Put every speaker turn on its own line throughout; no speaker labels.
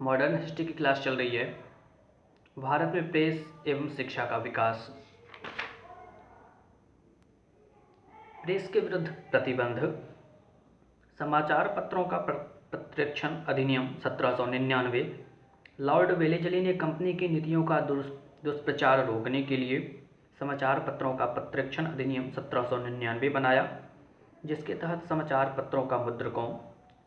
Modern history की class चल रही है। भारत में प्रेस एवं शिक्षा का विकास। प्रेस के विरुद्ध प्रतिबंध। समाचार पत्रों का प्रत्यक्षण अधिनियम 1799। लॉर्ड वेलेजली ने कंपनी की नीतियों का दुष्प्रचार रोकने के लिए समाचार पत्रों का प्रत्यक्षण अधिनियम 1799 बनाया, जिसके तहत समाचार पत्रों का मुद्रकों,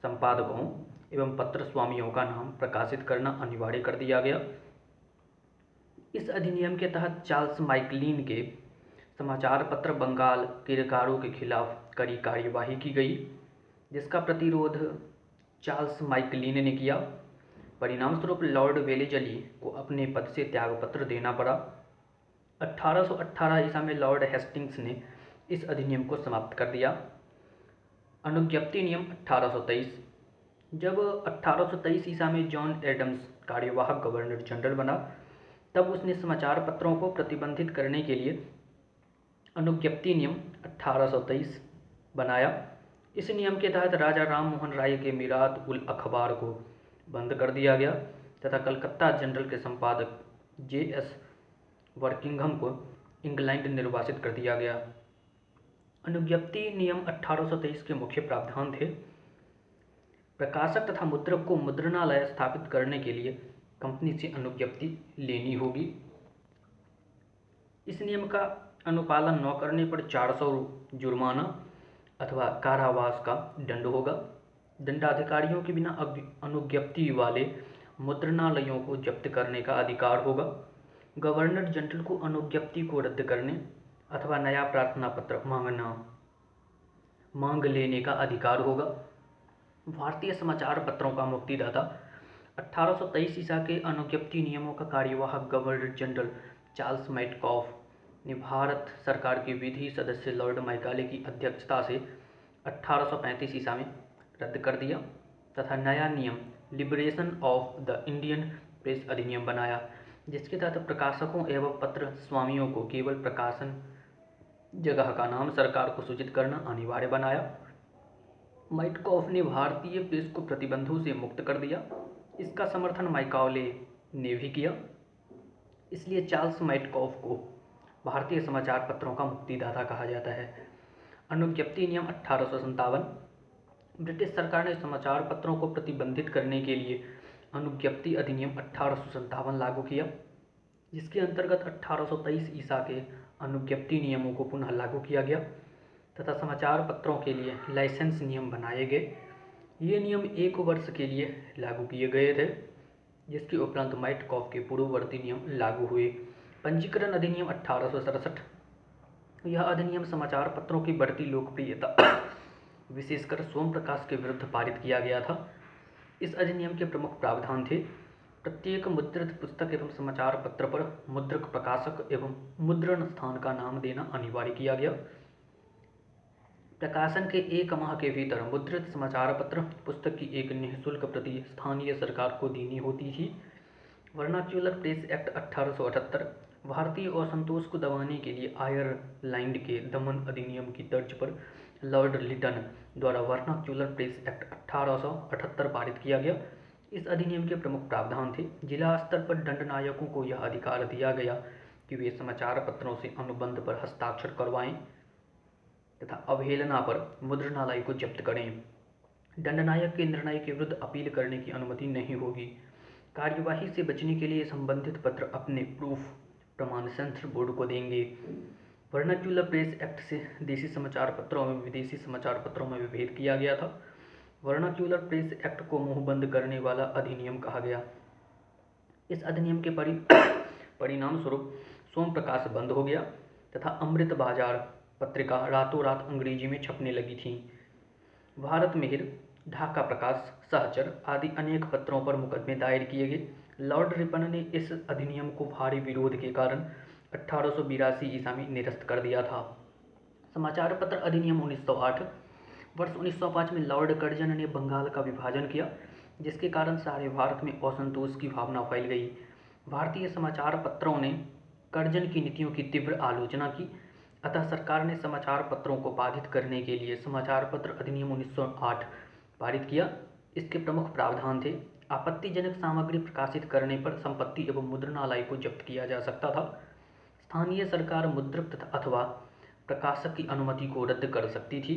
संपादकों एवं पत्र स्वामियों का नाम प्रकाशित करना अनिवार्य कर दिया गया। इस अधिनियम के तहत चार्ल्स मैकलीन के समाचार पत्र बंगाल किरकारों के खिलाफ कड़ी कार्यवाही की गई, जिसका प्रतिरोध चार्ल्स मैकलीन ने किया। परिणामस्वरूप लॉर्ड वेलेजली को अपने पद से त्यागपत्र देना पड़ा। 1818 ईसा में लॉर्ड हेस्टिंग्स ने इस अधिनियम को समाप्त कर दिया। अनुज्ञप्ति नियम 1823। जब 1823 ईसा में जॉन एडम्स कार्यवाहक गवर्नर जनरल बना, तब उसने समाचार पत्रों को प्रतिबंधित करने के लिए अनुज्ञप्ति नियम 1823 बनाया। इस नियम के तहत राजा राम मोहन राय के मीरात उल अखबार को बंद कर दिया गया तथा कलकत्ता जनरल के संपादक J.S. वर्किंघम को इंग्लैंड निर्वासित कर दिया गया। अनुज्ञप्ति नियम 1823 के मुख्य प्रावधान थे: प्रकाशक तथा मुद्रक को मुद्रणालय स्थापित करने के लिए कंपनी से अनुज्ञप्ति लेनी होगी। इस नियम का अनुपालन न करने पर 400 जुर्माना अथवा कारावास का दंड होगा। दंडाधिकारियों के बिना अनुज्ञप्ति वाले मुद्रणालयों को जब्त करने का अधिकार होगा। गवर्नर जनरल को अनुज्ञप्ति को रद्द करने अथवा नया प्रार्थना पत्र मांग लेने का अधिकार होगा। भारतीय समाचार पत्रों का मुक्तिदाता। 1823 ईसा के अनुज्ञप्ति नियमों का कार्यवाहक गवर्नर जनरल चार्ल्स मैटकॉफ ने भारत सरकार के विधि सदस्य लॉर्ड मैकाले की अध्यक्षता से 1835 ईसा में रद्द कर दिया तथा नया नियम liberation of the Indian press अधिनियम बनाया, जिसके तहत प्रकाशकों एवं पत्र स्वामियों को केवल प्रकाशन जगह का नाम सरकार को सूचित करना अनिवार्य बनाया। मैटकॉफ ने भारतीय प्रेस को प्रतिबंधों से मुक्त कर दिया। इसका समर्थन मैकाले ने भी किया। इसलिए चार्ल्स मैटकॉफ को भारतीय समाचार पत्रों का मुक्तिदाता कहा जाता है। अनुज्ञप्ति नियम 1857। ब्रिटिश सरकार ने समाचार पत्रों को प्रतिबंधित करने के लिए अनुज्ञप्ति अधिनियम 1857 लागू किया, जिसके अंतर्गत 1823 ईसा के अनुज्ञप्ति नियमों को पुनः लागू किया गया तथा समाचार पत्रों के लिए लाइसेंस नियम बनाए गए। ये नियम 1 वर्ष के लिए लागू किए गए थे, जिसके उपरांत मैटकॉफ के पूर्ववर्ती नियम लागू हुए। पंजीकरण अधिनियम 1867। यह अधिनियम समाचार पत्रों की बढ़ती लोकप्रियता विशेषकर सोम प्रकाश के विरुद्ध पारित किया गया था। इस अधिनियम के प्रमुख प्रावधान थे: प्रत्येक मुद्रित पुस्तक एवं समाचार पत्र पर मुद्रक, प्रकाशक एवं मुद्रण स्थान का नाम देना अनिवार्य किया गया। प्रकाशन के 1 माह के भीतर मुद्रित समाचार पत्र पुस्तक की एक निःशुल्क प्रति स्थानीय सरकार को देनी होती थी। Vernacular press act 1878। भारतीय असंतोष को दबाने के लिए आयरलैंड के दमन अधिनियम की तर्ज पर लॉर्ड लिटन द्वारा वर्नाक्यूलर प्रेस एक्ट 1878 पारित किया गया। इस अधिनियम के प्रमुख प्रावधान थे: जिला स्तर पर दंडनायकों को यह अधिकार दिया गया कि वे समाचार पत्रों से अनुबंध पर हस्ताक्षर करवाएं तथा अवहेलना पर मुद्रणालय को जब्त करें। दंडनायक के निर्णय के विरुद्ध अपील करने की अनुमति नहीं होगी। कार्यवाही से बचने के लिए संबंधित पत्र अपने प्रूफ प्रमाण सेंसर बोर्ड को देंगे। वर्नाक्यूलर प्रेस एक्ट से देशी समाचार पत्रों में विदेशी समाचार पत्रों में विभेद किया गया था। वर्नाक्यूलर प्रेस एक्ट को मुंहबंद करने वाला अधिनियम कहा गया। इस अधिनियम के परिणाम स्वरूप सोम प्रकाश बंद हो गया तथा अमृत बाजार पत्रिका रातों रात अंग्रेजी में छपने लगी थी। भारत मिहिर, ढाका प्रकाश, सहचर आदि अनेक पत्रों पर मुकदमे दायर किए गए। लॉर्ड रिपन ने इस अधिनियम को भारी विरोध के कारण 1882 ईसा में निरस्त कर दिया था। समाचार पत्र अधिनियम 1908। वर्ष 1905 में लॉर्ड कर्जन ने बंगाल का विभाजन किया, जिसके कारण सारे भारत में असंतोष की भावना फैल गई। भारतीय समाचार पत्रों ने कर्जन की नीतियों की तीव्र आलोचना की, अतः सरकार ने समाचार पत्रों को बाधित करने के लिए समाचार पत्र अधिनियम 1908 पारित किया। इसके प्रमुख प्रावधान थे: आपत्तिजनक सामग्री प्रकाशित करने पर संपत्ति एवं मुद्रणालय को जब्त किया जा सकता था। स्थानीय सरकार मुद्रक अथवा प्रकाशक की अनुमति को रद्द कर सकती थी।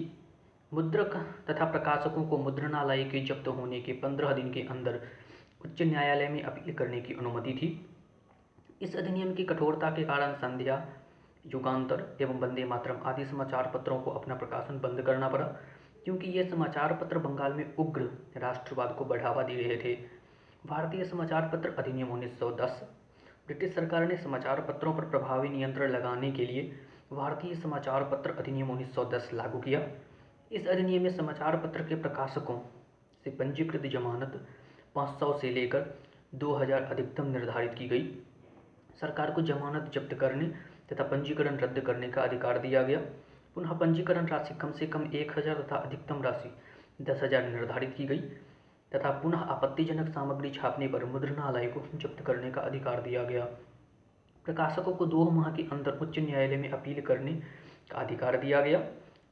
मुद्रक तथा प्रकाशकों को मुद्रणालय के जब्त होने के 15 दिन के अंदर उच्च न्यायालय में अपील करने की अनुमति थी। इस अधिनियम की कठोरता के कारण संध्या, युगांतर एवं वंदे मातरम आदि समाचार पत्रों को अपना प्रकाशन बंद करना पड़ा, क्योंकि ये समाचार पत्र बंगाल में उग्र राष्ट्रवाद को बढ़ावा दे रहे थे। भारतीय समाचार पत्र अधिनियम 1910। ब्रिटिश सरकार ने समाचार पत्रों पर प्रभावी नियंत्रण लगाने के लिए भारतीय समाचार पत्र अधिनियम 1910 लागू किया। इस अधिनियम में समाचार पत्र के प्रकाशकों से पंजीकृत जमानत 500 से लेकर 2000 अधिकतम निर्धारित की गई। सरकार को जमानत जब्त करने तथा पंजीकरण रद्द करने का अधिकार दिया गया। पुनः पंजीकरण राशि कम से कम 1000 तथा अधिकतम राशि 10,000 निर्धारित की गई तथा पुनः आपत्तिजनक सामग्री छापने पर मुद्रणालय को जब्त करने का अधिकार दिया गया। प्रकाशकों को 2 माह के अंदर उच्च न्यायालय में अपील करने का अधिकार दिया गया।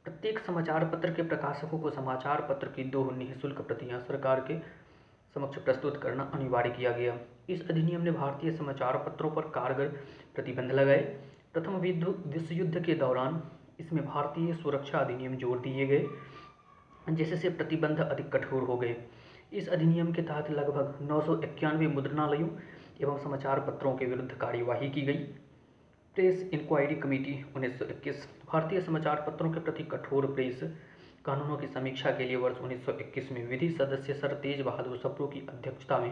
प्रत्येक समाचार पत्र के प्रकाशकों को समाचार पत्र की 2 निःशुल्क प्रतियां सरकार के समक्ष प्रस्तुत करना अनिवार्य किया गया। इस अधिनियम ने भारतीय समाचार पत्रों पर कारगर प्रतिबंध लगाए। प्रथम विश्व युद्ध के दौरान इसमें भारतीय सुरक्षा अधिनियम जोड़ दिए गए, जिससे प्रतिबंध अधिक कठोर हो गए। इस अधिनियम के तहत लगभग 991 मुद्रणालयों एवं समाचार पत्रों के विरुद्ध कार्यवाही की गई। प्रेस इंक्वायरी कमेटी 1921 भारतीय समाचार पत्रों के प्रति कठोर प्रेस कानूनों की समीक्षा के लिए वर्ष 1921 में विधि सदस्य सर तेज बहादुर सप्रू की अध्यक्षता में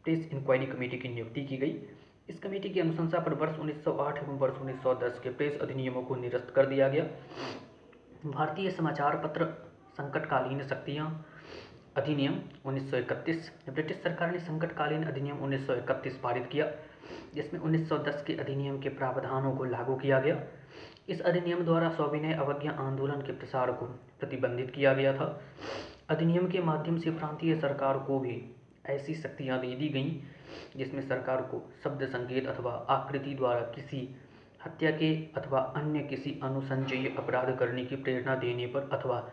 प्रेस इंक्वायरी कमेटी की नियुक्ति की गई। इस कमेटी की अनुशंसा पर वर्ष 1908 एवं वर्ष 1910 के प्रेस अधिनियमों को निरस्त कर दिया गया। भारतीय समाचार पत्र संकटकालीन शक्तियाँ अधिनियम 1931। ब्रिटिश सरकार ने संकटकालीन अधिनियम 1931 पारित किया, जिसमें 1910 के अधिनियम के प्रावधानों को लागू किया गया। इस अधिनियम द्वारा सविनय अवज्ञा आंदोलन के प्रसार को प्रतिबंधित किया गया था। अधिनियम के माध्यम से प्रांतीय सरकार को भी ऐसी शक्तियाँ दे दी गईं जिसमें सरकार को शब्द संकेत अथवा आकृति द्वारा किसी हत्या के अथवा अन्य किसी अनुसंजयी अपराध करने की प्रेरणा देने पर अथवा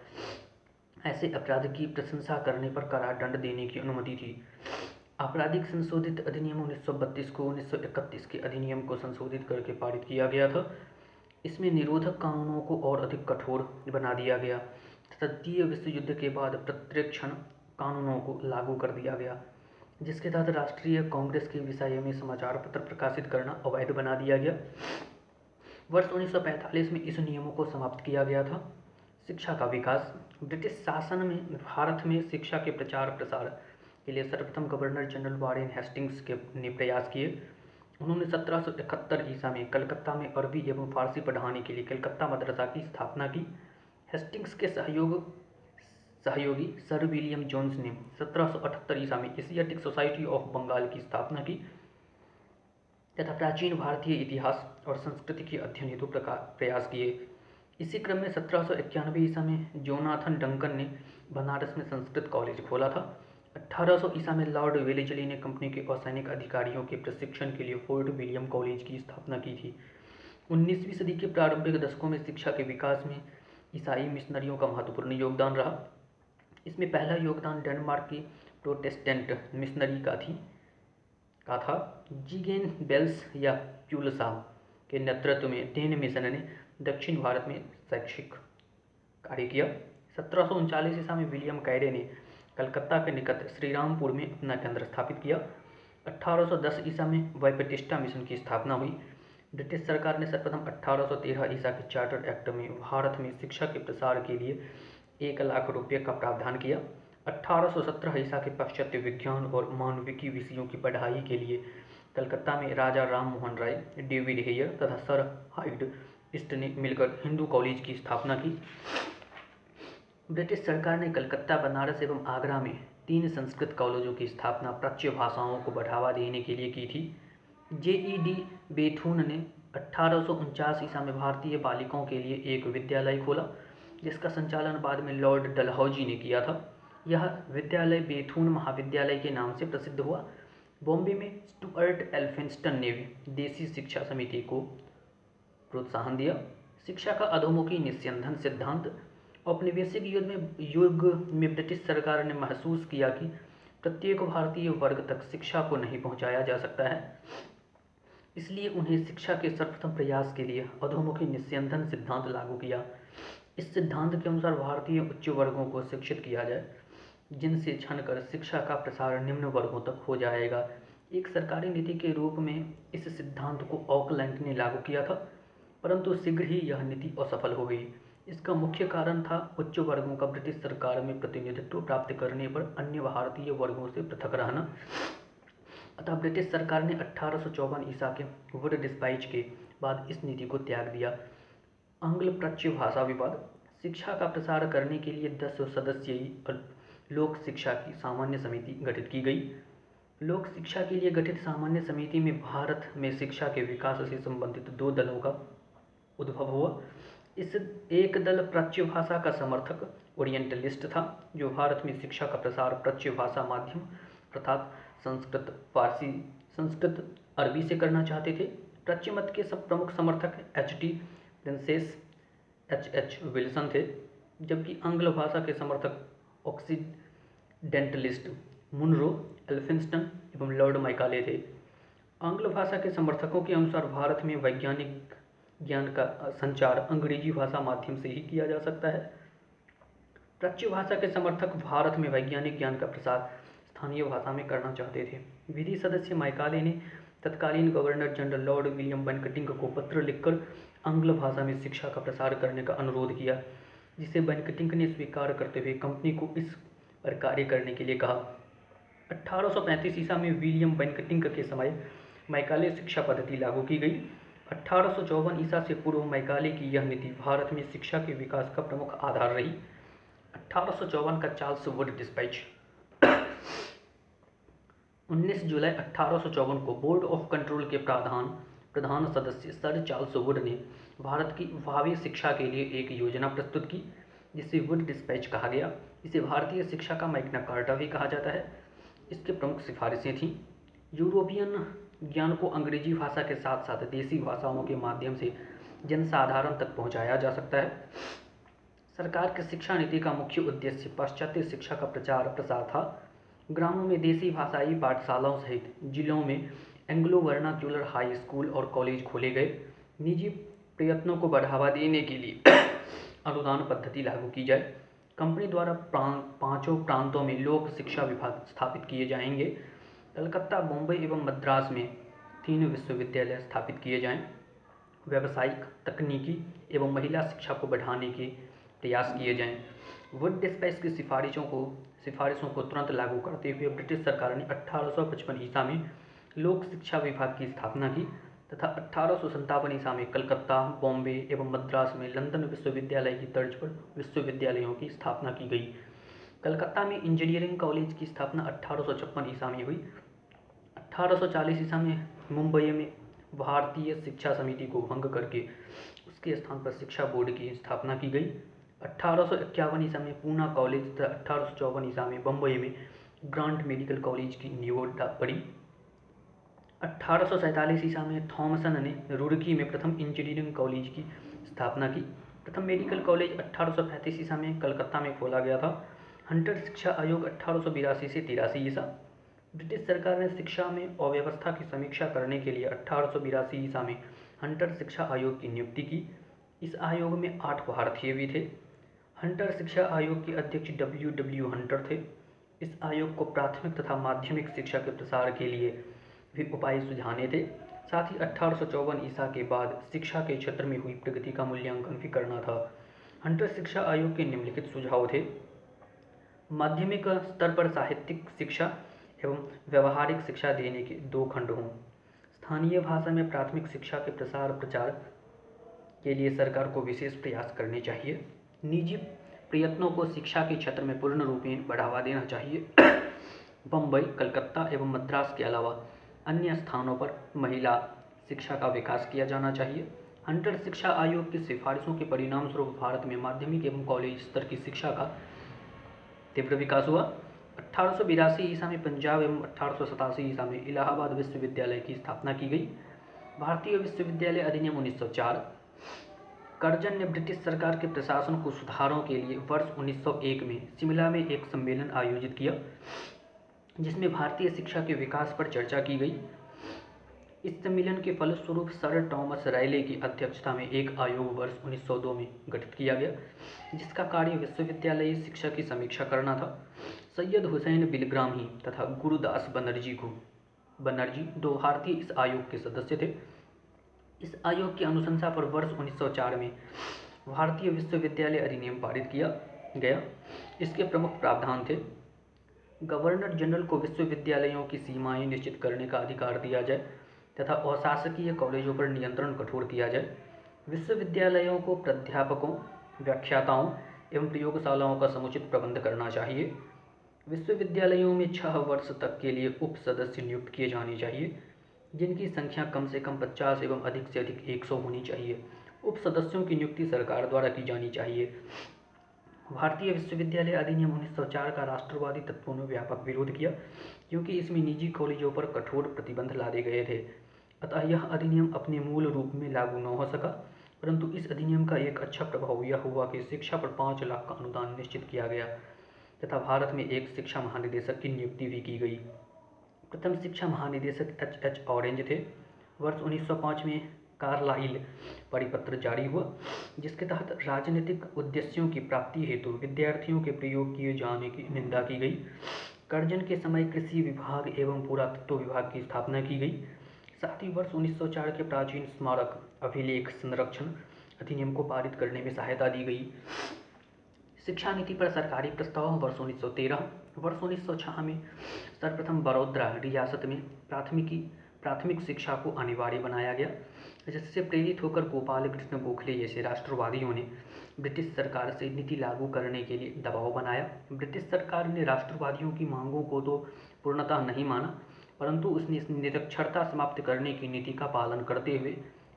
ऐसे अपराध की प्रशंसा करने पर कड़ा दंड देने की अनुमति थी। आपराधिक संशोधित अधिनियम 1932 को 1931 के अधिनियम को संशोधित करके पारित किया गया था। इसमें निरोधक कानूनों को और अधिक कठोर बना दिया गया तथा द्वितीय विश्व युद्ध के बाद प्रतिरक्षण कानूनों को लागू कर दिया गया, जिसके तहत राष्ट्रीय कांग्रेस के विषय में समाचार पत्र प्रकाशित करना अवैध बना दिया गया। वर्ष 1945 में इस नियमों को समाप्त किया गया था। शिक्षा का विकास। ब्रिटिश शासन में भारत में शिक्षा के प्रचार प्रसार के लिए सर्वप्रथम गवर्नर जनरल वारेन हेस्टिंग्स ने प्रयास किए। उन्होंने 1771 ईसा में कलकत्ता में अरबी एवं फारसी पढ़ाने के लिए कलकत्ता मदरसा की स्थापना की। हेस्टिंग्स के सहयोगी सर विलियम जोन्स ने 1778 ईसा में एशियाटिक सोसाइटी ऑफ बंगाल की स्थापना की तथा प्राचीन भारतीय इतिहास और संस्कृति के अध्ययन हेतु प्रयास किए। इसी क्रम में 1791 ईसा में जोनाथन डंकन ने बनारस में संस्कृत कॉलेज खोला था। 1800 ईसा में लॉर्ड वेलेस्ली ने कंपनी के असैनिक अधिकारियों के प्रशिक्षण के लिए फोर्ट विलियम कॉलेज की स्थापना की थी। 19वीं सदी के प्रारंभिक दशकों में शिक्षा के विकास में ईसाई मिशनरियों का महत्वपूर्ण योगदान रहा। इसमें पहला योगदान डेनमार्क की प्रोटेस्टेंट मिशनरी का था। जीगेन बेल्स या प्यूलसाम के नेतृत्व में डेन मिशन ने दक्षिण भारत में शैक्षिक कार्य किया। 1739 ईसा में विलियम कैरे ने कलकत्ता के निकट श्रीरामपुर में अपना केंद्र स्थापित किया। 1810 ईसा में बैपटिस्टा मिशन की स्थापना हुई। ब्रिटिश सरकार ने सर्वप्रथम 1813 ईसा के चार्टर एक्ट में भारत में शिक्षा के प्रसार के लिए 1 लाख रुपये का प्रावधान किया। 1817 ईसा के पाश्चात्य विज्ञान और मानविकी विषयों की पढ़ाई के लिए कलकत्ता में राजा राम मोहन राय, डेविड हेयर तथा सर हाइड इस्ट ने मिलकर हिंदू कॉलेज की स्थापना की। ब्रिटिश सरकार ने कलकत्ता, बनारस एवं आगरा में 3 संस्कृत कॉलेजों की स्थापना प्राच्य भाषाओं को बढ़ावा देने के लिए की थी। JED बेथून ने 1849 ईसा में भारतीय बालिकाओं के लिए एक विद्यालय खोला, जिसका संचालन बाद में लॉर्ड डलहौजी ने किया था। यह विद्यालय बेथून महाविद्यालय के नाम से प्रसिद्ध हुआ। बॉम्बे में स्टुअर्ट एल्फिंस्टन ने देसी शिक्षा समिति को प्रोत्साहन दिया। शिक्षा का अधोमुखी निस्यंदन सिद्धांत। औपनिवेशिक युग में ब्रिटिश सरकार ने महसूस किया कि प्रत्येक भारतीय वर्ग तक शिक्षा को नहीं पहुंचाया जा सकता है, इसलिए उन्हें शिक्षा के सर्वप्रथम प्रयास के लिए अधोमुखी निस्यंदन सिद्धांत लागू किया। इस सिद्धांत के अनुसार भारतीय उच्च वर्गों को शिक्षित किया जाए, जिनसे छनकर शिक्षा का प्रसार निम्न वर्गों तक हो जाएगा। एक सरकारी नीति के रूप में इस सिद्धांत को ऑकलैंड ने लागू किया था, परंतु शीघ्र ही यह नीति असफल हो गई। इसका मुख्य कारण था उच्च वर्गों का ब्रिटिश सरकार में प्रतिनिधित्व प्राप्त करने पर अन्य भारतीय वर्गों से पृथक रहना। अतः ब्रिटिश सरकार ने 1854 ईसा के वुड डिस्पैच के बाद इस नीति को त्याग दिया। आंग्ल प्राच्य भाषा विवाद। शिक्षा का प्रसार करने के लिए 10 सदस्यीय लोक शिक्षा की सामान्य समिति गठित की गई। लोक शिक्षा के लिए गठित सामान्य समिति में भारत में शिक्षा के विकास से संबंधित 2 दलों का उद्भव हुआ। इस एक दल प्राच्य भाषा का समर्थक ओरिएंटलिस्ट था, जो भारत में शिक्षा का प्रसार प्राच्य भाषा माध्यम अर्थात संस्कृत, फारसी, संस्कृत, अरबी से करना चाहते थे। प्राच्य मत के सब प्रमुख समर्थक H.T. Princess, H.H. विल्सन थे, जबकि आंग्ल भाषा के समर्थक ऑक्सीडेंटलिस्ट मुनरो, एल्फिंस्टन एवं लॉर्ड मैकाले थे। आंग्ल भाषा के समर्थकों के अनुसार भारत में वैज्ञानिक ज्ञान का संचार अंग्रेजी भाषा माध्यम से ही किया जा सकता है। प्राच्य भाषा के समर्थक भारत में वैज्ञानिक ज्ञान का प्रसार स्थानीय भाषा में करना चाहते थे। विधि सदस्य मैकाले ने तत्कालीन गवर्नर जनरल लॉर्ड विलियम बेनकेटिंग को पत्र लिखकर आंग्ल भाषा में शिक्षा का प्रसार करने का अनुरोध किया, जिसे बेनकेटिंग ने स्वीकार करते हुए कंपनी को इस पर कार्य करने के लिए कहा। 1835 ईसा में विलियम बेनकेटिंग के समय मैकाले शिक्षा पद्धति लागू की गई। 1854 ईसा से पूर्व मैकाले की यह नीति भारत में शिक्षा के विकास का प्रमुख आधार रही। 1854 का चार्ल्स वुड डिस्पैच। 19 जुलाई 1854 को बोर्ड ऑफ कंट्रोल के प्रधान सदस्य सर चार्ल्स वुड ने भारत की भावी शिक्षा के लिए एक योजना प्रस्तुत की, जिसे वुड डिस्पैच कहा गया। इसे भारतीय शिक्षा का मैग्ना कार्टा भी कहा जाता है। इसके प्रमुख सिफारिशें थीं। यूरोपियन ज्ञान को अंग्रेजी भाषा के साथ साथ देसी भाषाओं के माध्यम से जनसाधारण तक पहुंचाया जा सकता है। सरकार की शिक्षा नीति का मुख्य उद्देश्य पाश्चात्य शिक्षा का प्रचार प्रसार था। ग्रामों में देसी भाषाई पाठशालाओं सहित जिलों में एंग्लो वर्नाक्यूलर हाई स्कूल और कॉलेज खोले गए। निजी प्रयत्नों को बढ़ावा देने के लिए अनुदान पद्धति लागू की जाए। कंपनी द्वारा 5 प्रांतों में लोक शिक्षा विभाग स्थापित किए जाएंगे। कलकत्ता, मुंबई एवं मद्रास में 3 विश्वविद्यालय स्थापित किए जाएं। व्यावसायिक, तकनीकी एवं महिला शिक्षा को बढ़ाने के प्रयास किए जाएं। वुड डिस्पैच की सिफारिशों को तुरंत लागू करते हुए ब्रिटिश सरकार ने 1855 ईसा में लोक शिक्षा विभाग की स्थापना की तथा 1857 ईसा में कलकत्ता, बॉम्बे एवं मद्रास में लंदन विश्वविद्यालय की तर्ज पर विश्वविद्यालयों की स्थापना की गई। कलकत्ता में इंजीनियरिंग कॉलेज की स्थापना 1856 ईसा में हुई। 1840 ईसा में मुंबई में भारतीय शिक्षा समिति को भंग करके उसके स्थान पर शिक्षा बोर्ड की स्थापना की गई। 1851 ईसा में पूना कॉलेज तथा 1854 ईसा में बम्बई में ग्रांट मेडिकल कॉलेज की नींव पड़ी। 1847 ईसा में थॉमसन ने रुड़की में प्रथम इंजीनियरिंग कॉलेज की स्थापना की। प्रथम मेडिकल कॉलेज 1835 ईसा में कलकत्ता में खोला गया था। हंटर शिक्षा आयोग 1882 से 83 ईसा। ब्रिटिश सरकार ने शिक्षा में अव्यवस्था की समीक्षा करने के लिए 1882 ईसा में हंटर शिक्षा आयोग की नियुक्ति की। इस आयोग में 8 भारतीय भी थे। हंटर शिक्षा आयोग के अध्यक्ष W. हंटर थे। इस आयोग को प्राथमिक तथा माध्यमिक शिक्षा के प्रसार के लिए भी उपाय सुझाने थे। साथ ही 1854 ईसा के बाद शिक्षा के क्षेत्र में हुई प्रगति का मूल्यांकन भी करना था। हंटर शिक्षा आयोग के निम्नलिखित सुझाव थे। माध्यमिक स्तर पर साहित्यिक शिक्षा एवं व्यावहारिक शिक्षा देने के 2 खंड हों। स्थानीय भाषा में प्राथमिक शिक्षा के प्रसार प्रचार के लिए सरकार को विशेष प्रयास करने चाहिए। निजी प्रयत्नों को शिक्षा के क्षेत्र में पूर्ण रूपेण बढ़ावा देना चाहिए। बम्बई, कलकत्ता एवं मद्रास के अलावा अन्य स्थानों पर महिला शिक्षा का विकास किया जाना चाहिए। हंटर शिक्षा आयोग की सिफारिशों के परिणाम स्वरूप भारत में माध्यमिक एवं कॉलेज स्तर की शिक्षा का तीव्र विकास हुआ। 1882 ईसा में पंजाब एवं 1887 ईसा में इलाहाबाद विश्वविद्यालय की स्थापना की गई। भारतीय विश्वविद्यालय अधिनियम 1904। कर्जन ने ब्रिटिश सरकार के प्रशासन को सुधारों के लिए वर्ष 1901 में शिमला में एक सम्मेलन आयोजित किया। जिसमें भारतीय शिक्षा के विकास पर चर्चा की गई। इस सम्मेलन के फलस्वरूप सर टॉमस रायले की अध्यक्षता में एक आयोग वर्ष 1902 में गठित किया गया, जिसका कार्य विश्वविद्यालयी शिक्षा की समीक्षा करना था। सैयद हुसैन बिलग्रामी तथा गुरुदास बनर्जी दो भारतीय इस आयोग के सदस्य थे। इस आयोग की अनुशंसा पर वर्ष 1904 में भारतीय विश्वविद्यालय अधिनियम पारित किया गया। इसके प्रमुख प्रावधान थे: गवर्नर जनरल को विश्वविद्यालयों की सीमाएं निश्चित करने का अधिकार दिया जाए तथा अशासकीय कॉलेजों पर नियंत्रण कठोर किया जाए। विश्वविद्यालयों को प्राध्यापकों, व्याख्याताओं एवं प्रयोगशालाओं का समुचित प्रबंध करना चाहिए। विश्वविद्यालयों में 6 वर्ष तक के लिए उप सदस्य नियुक्त किए जाने चाहिए, जिनकी संख्या कम से कम 50 एवं अधिक से अधिक 100 होनी चाहिए। उप सदस्यों की नियुक्ति सरकार द्वारा की जानी चाहिए। भारतीय विश्वविद्यालय अधिनियम 1904 का राष्ट्रवादी तत्वों ने व्यापक विरोध किया, क्योंकि इसमें निजी कॉलेजों पर कठोर प्रतिबंध लादे गए थे। अतः यह अधिनियम अपने मूल रूप में लागू न हो सका, परंतु इस अधिनियम का एक अच्छा प्रभाव यह हुआ कि शिक्षा पर 5 लाख का अनुदान निश्चित किया गया तथा भारत में एक शिक्षा महानिदेशक की नियुक्ति भी की गई। प्रथम शिक्षा महानिदेशक H. ऑरेंज थे। वर्ष 1905 में कार्लाइल परिपत्र जारी हुआ, जिसके तहत राजनीतिक उद्देश्यों की प्राप्ति हेतु विद्यार्थियों के प्रयोग किए जाने की निंदा की गई। कर्जन के समय कृषि विभाग एवं पुरातत्व विभाग की स्थापना की गई। साथ ही वर्ष 1904 के प्राचीन स्मारक अभिलेख संरक्षण अधिनियम को पारित करने में सहायता दी गई। शिक्षा नीति पर सरकारी प्रस्ताव वर्ष 1913। वर्ष 1906 में सर्वप्रथम बड़ौदा रियासत में प्राथमिक शिक्षा को अनिवार्य बनाया गया, जिससे प्रेरित होकर गोपाल कृष्ण गोखले जैसे राष्ट्रवादियों ने ब्रिटिश सरकार से नीति लागू करने के लिए दबाव बनाया। ब्रिटिश सरकार ने राष्ट्रवादियों की मांगों को तो पूर्णतः नहीं माना, परंतु उसने इस निरक्षरता समाप्त करने की नीति का पालन करते हुए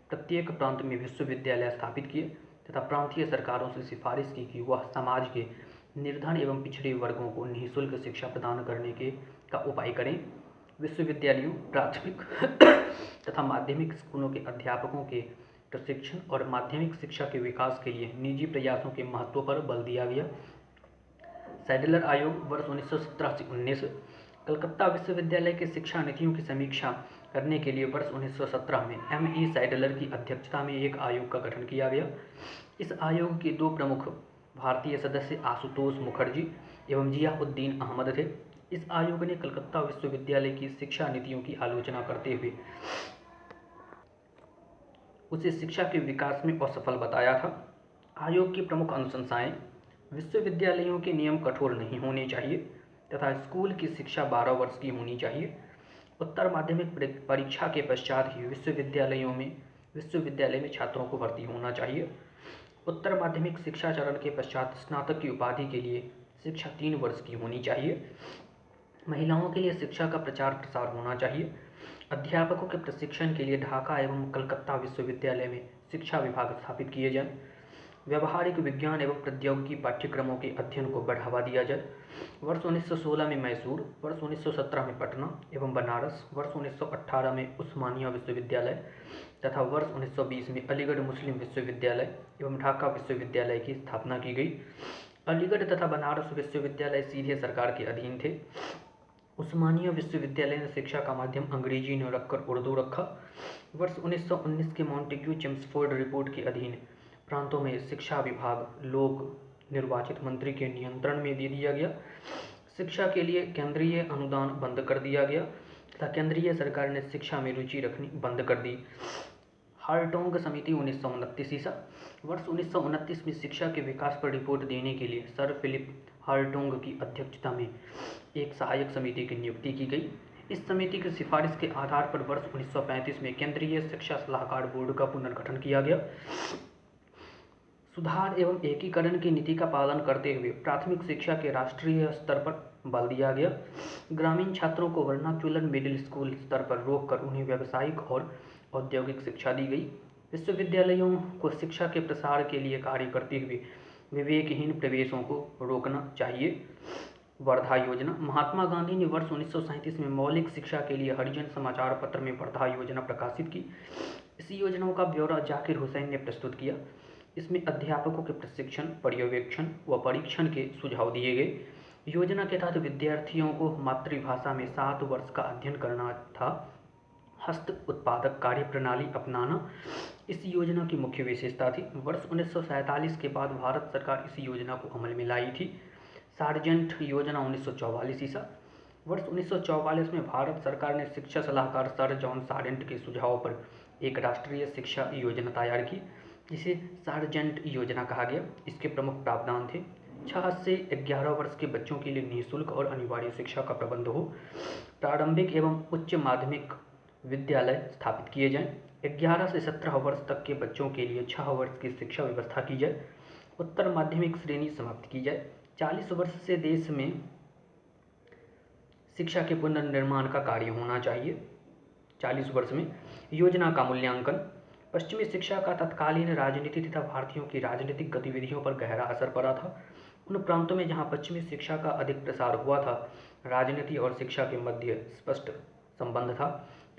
प्रत्येक प्रांत में विश्वविद्यालय स्थापित किए तथा प्रांतीय सरकारों से सिफारिश की कि वह समाज के निर्धन एवं पिछड़े वर्गों को निःशुल्क शिक्षा प्रदान करने का उपाय करें। विश्वविद्यालयों, प्राथमिक तथा माध्यमिक स्कूलों के अध्यापकों के प्रशिक्षण और माध्यमिक शिक्षा के विकास के लिए निजी प्रयासों के महत्व पर बल दिया गया। सैडलर आयोग वर्ष 1917 से 19। कलकत्ता विश्वविद्यालय के शिक्षा नीतियों की समीक्षा करने के लिए वर्ष 1917 में M. E. सैडलर की अध्यक्षता में एक आयोग का गठन किया गया। इस आयोग के 2 प्रमुख भारतीय सदस्य आशुतोष मुखर्जी एवं जियाउद्दीन अहमद थे। इस आयोग ने कलकत्ता विश्वविद्यालय की शिक्षा नीतियों की आलोचना करते हुए उसे शिक्षा के विकास में असफल बताया था। आयोग की प्रमुख अनुशंसाएं: विश्वविद्यालयों के नियम कठोर नहीं होने चाहिए तथा स्कूल की शिक्षा 12 वर्ष की होनी चाहिए। उत्तर माध्यमिक परीक्षा के पश्चात ही विश्वविद्यालय में छात्रों को भर्ती होना चाहिए। उत्तर माध्यमिक शिक्षा चरण के पश्चात स्नातक की उपाधि के लिए शिक्षा 3 वर्ष की होनी चाहिए। महिलाओं के लिए शिक्षा का प्रचार प्रसार होना चाहिए। अध्यापकों के प्रशिक्षण के लिए ढाका एवं कलकत्ता विश्वविद्यालय में शिक्षा विभाग स्थापित किए जाएं। व्यावहारिक विज्ञान एवं प्रौद्योगिकी पाठ्यक्रमों के अध्ययन को बढ़ावा दिया जाए। वर्ष 1916 में मैसूर, वर्ष 1917 में पटना एवं बनारस, वर्ष 1918 में उस्मानिया विश्वविद्यालय तथा वर्ष 1920 में अलीगढ़ मुस्लिम विश्वविद्यालय एवं ढाका विश्वविद्यालय की स्थापना की गई। अलीगढ़ तथा बनारस विश्वविद्यालय सीधे सरकार के अधीन थे। उस्मानिया विश्वविद्यालय ने शिक्षा का माध्यम अंग्रेजी न रखकर उर्दू रखा। वर्ष 1919 के मॉन्टेग्यू चेम्सफोर्ड रिपोर्ट के अधीन प्रांतों में शिक्षा विभाग लोक निर्वाचित मंत्री के नियंत्रण में दे दिया गया। शिक्षा के लिए केंद्रीय अनुदान बंद कर दिया गया तथा केंद्रीय सरकार ने शिक्षा में रुचि रखनी बंद कर दी। हार्टोंग समिति 1929 ईसा। वर्ष 1929 में शिक्षा के विकास पर रिपोर्ट देने के लिए सर फिलिप हार्टोंग की अध्यक्षता में एक सहायक समिति की नियुक्ति की गई। इस समिति की सिफारिश के आधार पर वर्ष 1935 में केंद्रीय शिक्षा सलाहकार बोर्ड का पुनर्गठन किया गया। सुधार एवं एकीकरण की नीति का पालन करते हुए प्राथमिक शिक्षा के राष्ट्रीय स्तर पर बल दिया गया। ग्रामीण छात्रों को वर्नाक्युलर मिडिल स्कूल स्तर पर रोककर उन्हें व्यावसायिक और औद्योगिक शिक्षा दी गई। विश्वविद्यालयों को शिक्षा के प्रसार के लिए कार्य करते हुए विवेकहीन प्रवेशों को रोकना चाहिए। वर्धा योजना। महात्मा गांधी ने वर्ष 1937 में मौलिक शिक्षा के लिए हरिजन समाचार पत्र में वर्धा योजना प्रकाशित की। इस योजनाओं का ब्यौरा जाकिर हुसैन ने प्रस्तुत किया। इसमें अध्यापकों के प्रशिक्षण, पर्यवेक्षण व परीक्षण के सुझाव दिए गए। योजना के तहत विद्यार्थियों को मातृभाषा में 7 वर्ष का अध्ययन करना था। हस्त उत्पादक कार्य प्रणाली अपनाना इस योजना की मुख्य विशेषता थी। वर्ष 1947 के बाद भारत सरकार इस योजना को अमल में लाई थी। सार्जेंट योजना 1944 ईसा। वर्ष 1944 में भारत सरकार ने शिक्षा सलाहकार सर जॉन सार्जेंट के सुझाव पर एक राष्ट्रीय शिक्षा योजना तैयार की, जिसे सार्जेंट योजना कहा गया। इसके प्रमुख प्रावधान थे: 6 से 11 वर्ष के बच्चों के लिए निःशुल्क और अनिवार्य शिक्षा का प्रबंध हो, प्रारंभिक एवं उच्च माध्यमिक विद्यालय स्थापित किए जाएं, 11 से 17 वर्ष तक के बच्चों के लिए 6 वर्ष की शिक्षा व्यवस्था की जाए, उत्तर माध्यमिक श्रेणी समाप्त की जाए, 40 वर्ष से देश में शिक्षा के पुनर्निर्माण का कार्य होना चाहिए। 40 वर्ष में योजना का मूल्यांकन। पश्चिमी शिक्षा का तत्कालीन राजनीति तथा भारतीयों की राजनीतिक गतिविधियों पर गहरा असर पड़ा था। उन प्रांतों में जहाँ पश्चिमी शिक्षा का अधिक प्रसार हुआ था, राजनीति और शिक्षा के मध्य स्पष्ट संबंध था,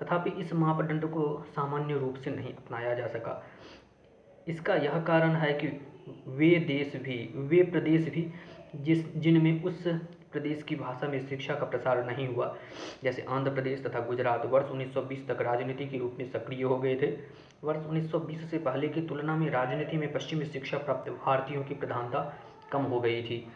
तथापि इस मापदंड को सामान्य रूप से नहीं अपनाया जा सका। इसका यह कारण है कि वे प्रदेश भी जिनमें उस प्रदेश की भाषा में शिक्षा का प्रसार नहीं हुआ, जैसे आंध्र प्रदेश तथा गुजरात, वर्ष 1920 तक राजनीति के रूप में सक्रिय हो गए थे। वर्ष 1920 से पहले की तुलना में राजनीति में पश्चिमी शिक्षा प्राप्त भारतीयों की प्रधानता कम हो गई थी।